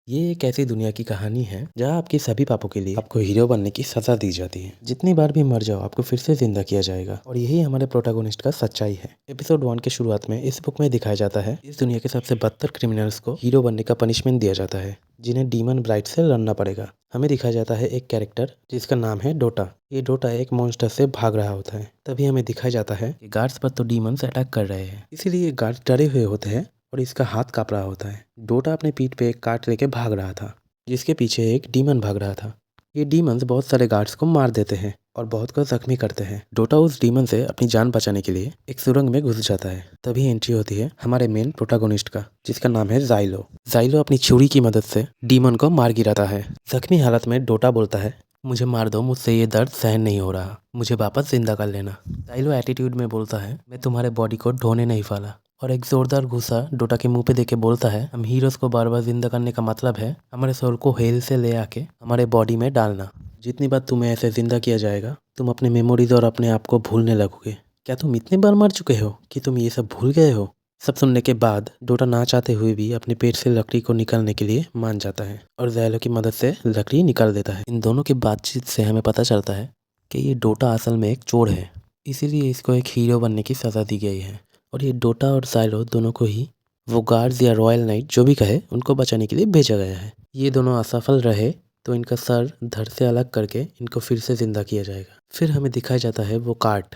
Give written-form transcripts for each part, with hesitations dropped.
ये एक ऐसी दुनिया की कहानी है जहाँ आपके सभी पापों के लिए आपको हीरो बनने की सजा दी जाती है। जितनी बार भी मर जाओ आपको फिर से जिंदा किया जाएगा और यही हमारे प्रोटोगोनिस्ट का सच्चाई है। एपिसोड 1 के शुरुआत में इस बुक में दिखाया जाता है इस दुनिया के सबसे बदतर क्रिमिनल्स को हीरो बनने का पनिशमेंट दिया जाता है, जिन्हें डीमन ब्राइड से लड़ना पड़ेगा। हमें दिखाया जाता है एक कैरेक्टर जिसका नाम है डोटा। ये डोटा एक मॉन्स्टर से भाग रहा होता है। तभी हमें दिखाया जाता है कि गार्ड्स पर तो डीमंस अटैक कर रहे हैं, इसीलिए गार्ड्स डरे हुए होते हैं और इसका हाथ काँप रहा होता है। डोटा अपने पीठ पे एक काट लेके भाग रहा था, जिसके पीछे एक डीमन भाग रहा था। ये डीमंस बहुत सारे गार्ड्स को मार देते हैं और बहुत को जख्मी करते हैं। डोटा उस डीमन से अपनी जान बचाने के लिए एक सुरंग में घुस जाता है। तभी एंट्री होती है हमारे मेन प्रोटोगोनिस्ट का, जिसका नाम है जाइलो। जाइलो अपनी छुरी की मदद से डीमन को मार गिराता है। जख्मी हालत में डोटा बोलता है, मुझे मार दो, मुझसे ये दर्द सहन नहीं हो रहा, मुझे वापस जिंदा कर लेना। जाइलो एटीट्यूड में बोलता है, मैं तुम्हारे बॉडी को ढोने नहीं वाला, और एक जोरदार गुस्सा डोटा के मुंह पे देके बोलता है, हम हीरोज को बार बार जिंदा करने का मतलब है हमारे सोल को हेल से ले आके हमारे बॉडी में डालना। जितनी बार तुम्हें ऐसे जिंदा किया जाएगा तुम अपने मेमोरीज और अपने आप को भूलने लगोगे। क्या तुम इतनी बार मर चुके हो कि तुम ये सब भूल गए हो? सब सुनने के बाद डोटा ना चाहते हुए भी अपने पेट से लकड़ी को निकालने के लिए मान जाता है और जाइलो की मदद से लकड़ी निकाल देता है। इन दोनों की बातचीत से हमें पता चलता है कि ये डोटा असल में एक चोर है, इसीलिए इसको एक हीरो बनने की सज़ा दी गई है। और ये डोटा और जाइलो दोनों को ही वो गार्ड्स या रॉयल नाइट जो भी कहे उनको बचाने के लिए भेजा गया है। ये दोनों असफल रहे तो इनका सर धड़ से अलग करके इनको फिर से जिंदा किया जाएगा। फिर हमें दिखाया जाता है वो कार्ट,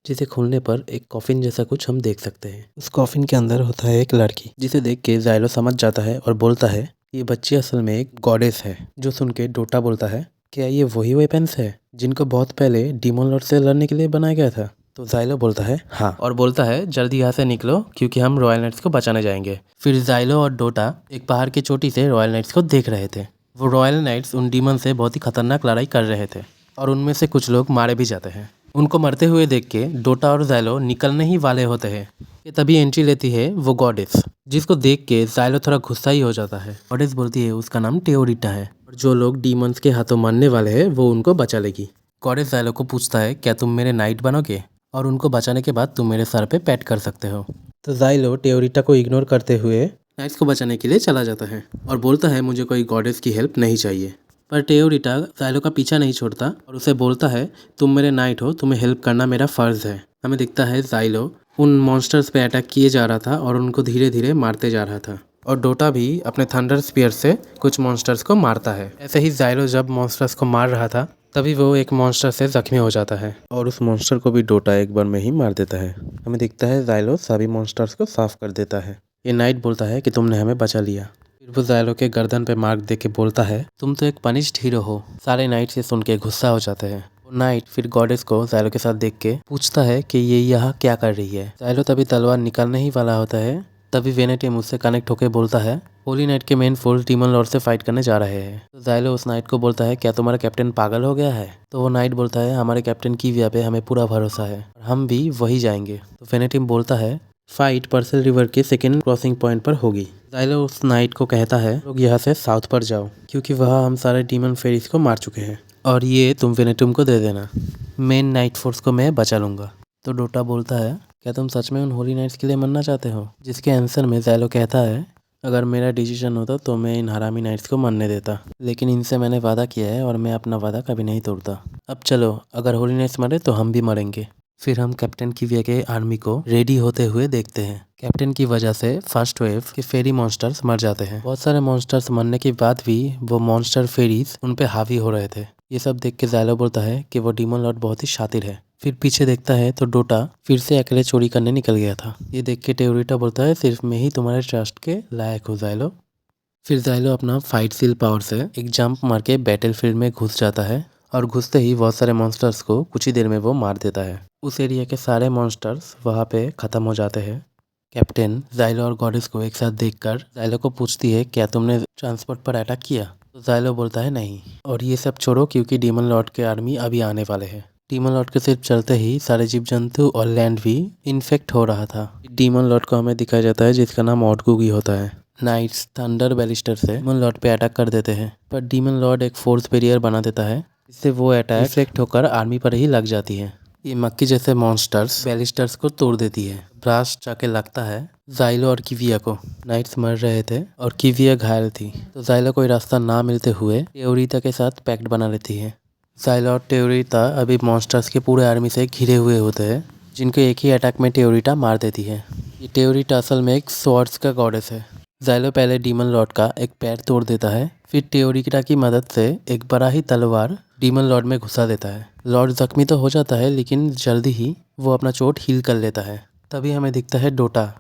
जिसे खोलने पर एक कॉफिन जैसा कुछ हम देख सकते हैं। उस कॉफिन के अंदर होता है एक लड़की, जिसे देख के जाइलो समझ जाता है और बोलता है ये बच्ची असल में एक गॉडेस है। जो सुन के डोटा बोलता है, क्या ये वही वेपन्स है जिनको बहुत पहले डीमन लॉर्ड से लड़ने के लिए बनाया गया था? तो जाइलो बोलता है हाँ, और बोलता है जल्दी यहाँ से निकलो क्योंकि हम रॉयल नाइट्स को बचाने जाएंगे। फिर जाइलो और डोटा एक पहाड़ की चोटी से रॉयल नाइट्स को देख रहे थे। वो रॉयल नाइट्स उन डीमन से बहुत ही खतरनाक लड़ाई कर रहे थे और उनमें से कुछ लोग मारे भी जाते हैं। उनको मरते हुए देख के डोटा और जाइलो निकलने ही वाले होते हैं कि तभी एंट्री लेती है वो गॉडेस, जिसको देख के जाइलो थोड़ा गुस्सा ही हो जाता है। गॉडेस बोलती है उसका नाम टेओरिटा है और जो लोग डीमंस के हाथों मरने वाले हैं वो उनको बचा लेगी। गॉडेस जाइलो को पूछता है क्या तुम मेरे नाइट बनोगे और उनको बचाने के बाद तुम मेरे सर पे पैट कर सकते हो। तो जाइलो टेओरिटा को इग्नोर करते हुए नाइट्स को बचाने के लिए चला जाता है और बोलता है मुझे कोई गॉडेस की हेल्प नहीं चाहिए। पर टेओरिटा जाइलो का पीछा नहीं छोड़ता और उसे बोलता है तुम मेरे नाइट हो, तुम्हें हेल्प करना मेरा फ़र्ज़ है। हमें दिखता है जाइलो उन मॉन्स्टर्स पे अटैक किए जा रहा था और उनको धीरे धीरे मारते जा रहा था, और डोटा भी अपने थंडर स्पीयर से कुछ मॉन्स्टर्स को मारता है। ऐसे ही जाइलो जब मॉन्स्टर्स को मार रहा था तभी वो एक मॉन्स्टर से जख्मी हो जाता है और उस मॉन्स्टर को भी डोटा एक बार में ही मार देता है। हमें दिखता है जाइलो सभी मॉन्स्टर्स को साफ कर देता है। ये नाइट बोलता है कि तुमने हमें बचा लिया। फिर वो जाइलो के गर्दन पे मार्क दे के बोलता है तुम तो एक पनिश्ड हीरो हो। सारे नाइट से सुन के गुस्सा हो जाते हैं। वो नाइट फिर गॉडेस को जाइलो के साथ देख के पूछता है कि ये यहाँ क्या कर रही है। जाइलो तभी तलवार निकालने ही वाला होता है, तभी वेनेटी मुझसे कनेक्ट होकर बोलता है होली नाइट के मेन फोर्स डीमन लॉर्ड से फाइट करने जा रहे हैं। तो जाइलो उस नाइट को बोलता है क्या तुम्हारा कैप्टन पागल हो गया है? तो वो नाइट बोलता है हमारे कैप्टन की व्या पे हमें पूरा भरोसा है और हम भी वही जाएंगे। तो वेनेटी बोलता है फाइट पर्सल रिवर के सेकेंड क्रॉसिंग पॉइंट पर होगी। जाइलो उस नाइट को कहता है लोग यहाँ से साउथ पर जाओ क्योंकि वहाँ हम सारे डीमन फेरीज को मार चुके हैं और ये तुम वेनेटुम को दे देना, मेन नाइट फोर्स को मैं बचा लूँगा। तो डोटा बोलता है क्या तुम सच में उन होली नाइट्स के लिए मरना चाहते हो? जिसके आंसर में जाइलो कहता है अगर मेरा डिसीजन होता तो मैं इन हरामी नाइट्स को मरने देता, लेकिन इनसे मैंने वादा किया है और मैं अपना वादा कभी नहीं तोड़ता। अब चलो, अगर होली नाइट्स मरे तो हम भी मरेंगे। फिर हम कैप्टन किविया के आर्मी को रेडी होते हुए देखते हैं। कैप्टन की वजह से फर्स्ट वेव के फेरी मॉन्स्टर्स मर जाते हैं। बहुत सारे मॉन्स्टर्स मरने के बाद भी वो मॉन्स्टर फेरीज उन पे हावी हो रहे थे। ये सब देख के जाइलो बोलता है कि वो डीमन लॉर्ड बहुत ही शातिर है। फिर पीछे देखता है तो डोटा फिर से अकेले चोरी करने निकल गया था। ये देख के टेओरिटा बोलता है सिर्फ मैं ही तुम्हारे ट्रस्ट के लायक हो जाइलो। फिर जाइलो अपना फाइट सील पावर से एक जंप मार के बैटल फील्ड में घुस जाता है और घुसते ही बहुत सारे मॉन्स्टर्स को कुछ ही देर में वो मार देता है। उस एरिया के सारे मॉन्स्टर्स वहाँ पे ख़त्म हो जाते हैं। कैप्टन जाइलो और गॉडेस को एक साथ देखकर जाइलो को पूछती है क्या तुमने ट्रांसपोर्ट पर अटैक किया? तो जाइलो बोलता है नहीं, और ये सब छोड़ो क्योंकि डीमन लॉर्ड के आर्मी अभी आने वाले हैं। डीमन लॉर्ड के सिर्फ चलते ही सारे जीव जंतु और लैंड भी इन्फेक्ट हो रहा था। डीमन लॉर्ड को हमें दिखाया जाता है जिसका नाम ऑटगुगी होता है। नाइट्स थंडर बैलिस्टर से डीमन लॉर्ड पे अटैक कर देते हैं, पर डीमन लॉर्ड एक फोर्स बैरियर बना देता है जिससे वो अटैक रिफ्लेक्ट होकर आर्मी पर ही लग जाती है। ये मक्की जैसे मॉन्स्टर्स बैलिस्टर्स को तोड़ देती है। ब्रास जाके लगता है जाइलो और किविया को। नाइट्स मर रहे थे और किविया घायल थी, तो जाइलो कोई रास्ता ना मिलते हुए टेओरिटा के साथ पैक्ट बना लेती है। जाइलो और टेओरिटा अभी मॉन्स्टर्स के पूरे आर्मी से घिरे हुए होते हैं, जिनको एक ही अटैक में टेओरिटा मार देती है। ये टेओरिटा असल में एक स्वॉर्ड्स का गॉडेस है। जाइलो पहले डीमन लॉर्ड का एक पैर तोड़ देता है, फिर टेओरिटा की मदद से एक बड़ा ही तलवार डीमन लॉर्ड में घुसा देता है। लॉर्ड जख्मी तो हो जाता है, लेकिन जल्दी ही वो अपना चोट हील कर लेता है। तभी हमें दिखता है डोटा,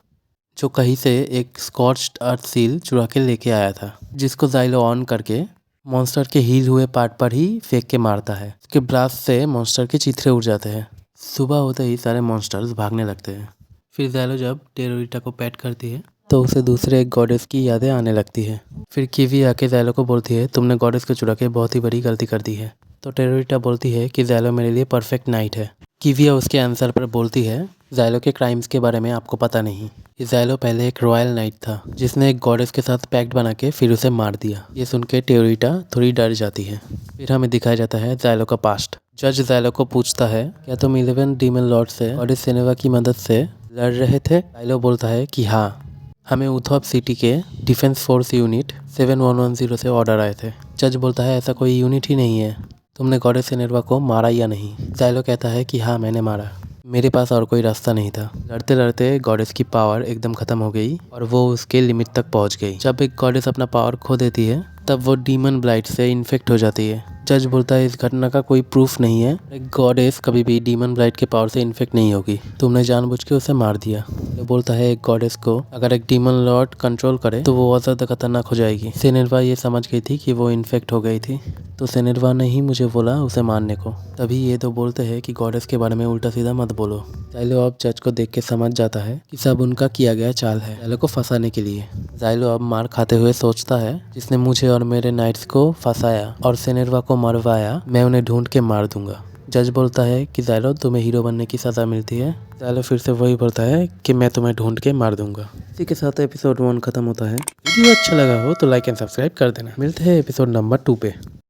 जो कहीं से एक स्कॉच्ड अर्थ सील चुरा के लेके आया था, जिसको जाइलो ऑन करके मॉन्स्टर के हील हुए पार्ट पर ही फेंक के मारता है। उसके ब्लास्ट से मॉन्स्टर के चिथड़े उड़ जाते हैं। सुबह होते ही सारे मॉन्स्टर्स भागने लगते हैं। फिर जाइलो जब टेओरिटा को पैट करती है तो उसे दूसरे एक गॉडेस की यादें आने लगती है। फिर किवी आके जाइलो को बोलती है, तुमने गॉडेस को चुरा के बहुत ही बड़ी गलती कर दी है। तो टेओरिटा बोलती है कि जाइलो मेरे लिए परफेक्ट नाइट है। किविया उसके आंसर पर बोलती है, जाइलो के क्राइम्स के बारे में आपको पता नहीं। ये जाइलो पहले एक रॉयल नाइट था, जिसने एक गॉडेस के साथ पैक्ट बना के फिर उसे मार दिया। ये सुन के टेओरिटा थोड़ी डर जाती है। फिर हमें दिखाया जाता है जाइलो का पास्ट। जज जाइलो को पूछता है, क्या तुम 11 डीमन लॉर्ड से गॉडेस सेनेवा की मदद से लड़ रहे थे? जाइलो बोलता है कि हाँ, हमें उथॉप सिटी के डिफेंस फोर्स यूनिट 7110 से ऑर्डर आए थे। जज बोलता है, ऐसा कोई यूनिट ही नहीं है, तुमने गॉडेस सेनेवा को मारा या नहीं? जाइलो कहता है कि हाँ, मैंने मारा, मेरे पास और कोई रास्ता नहीं था। लड़ते लड़ते गॉडेस की पावर एकदम खत्म हो गई और वो उसके लिमिट तक पहुंच गई। जब एक गॉडेस अपना पावर खो देती है तब वो डीमन ब्लाइट से इन्फेक्ट हो जाती है। जज बोलता है, इस घटना का कोई प्रूफ नहीं है, एक गॉडेस कभी भी डीमन ब्लाइट के पावर से इन्फेक्ट नहीं होगी, तुमने जानबूझ के उसे मार दिया। वो बोलता है, एक गॉडेस को अगर एक डीमन लॉर्ड कंट्रोल करे तो वो बहुत ज़्यादा खतरनाक हो जाएगी। सेनेरवा ये समझ गई थी कि वो इन्फेक्ट हो गई थी, तो सेनेरवा ने ही मुझे बोला उसे मारने को। तभी ये तो बोलते हैं कि गॉडेस के बारे में उल्टा सीधा मत बोलो। जाइलो अब जज को देख के समझ जाता है कि सब उनका किया गया चाल है, जाइलो को फंसाने के लिए। जाइलो अब मार खाते हुए सोचता है, जिसने मुझे और मेरे नाइट्स को फंसाया और सेनेरवा को मरवाया, मैं उन्हें ढूंढ के मार दूंगा। जज बोलता है कि जाइलो, तुम्हें हीरो बनने की सज़ा मिलती है। जाइलो फिर से वही बोलता है कि मैं तुम्हें ढूंढ के मार दूंगा। इसी के साथ एपिसोड 1 खत्म होता है। वीडियो अच्छा लगा हो तो लाइक एंड सब्सक्राइब कर देना। मिलते हैं एपिसोड नंबर 2 पे।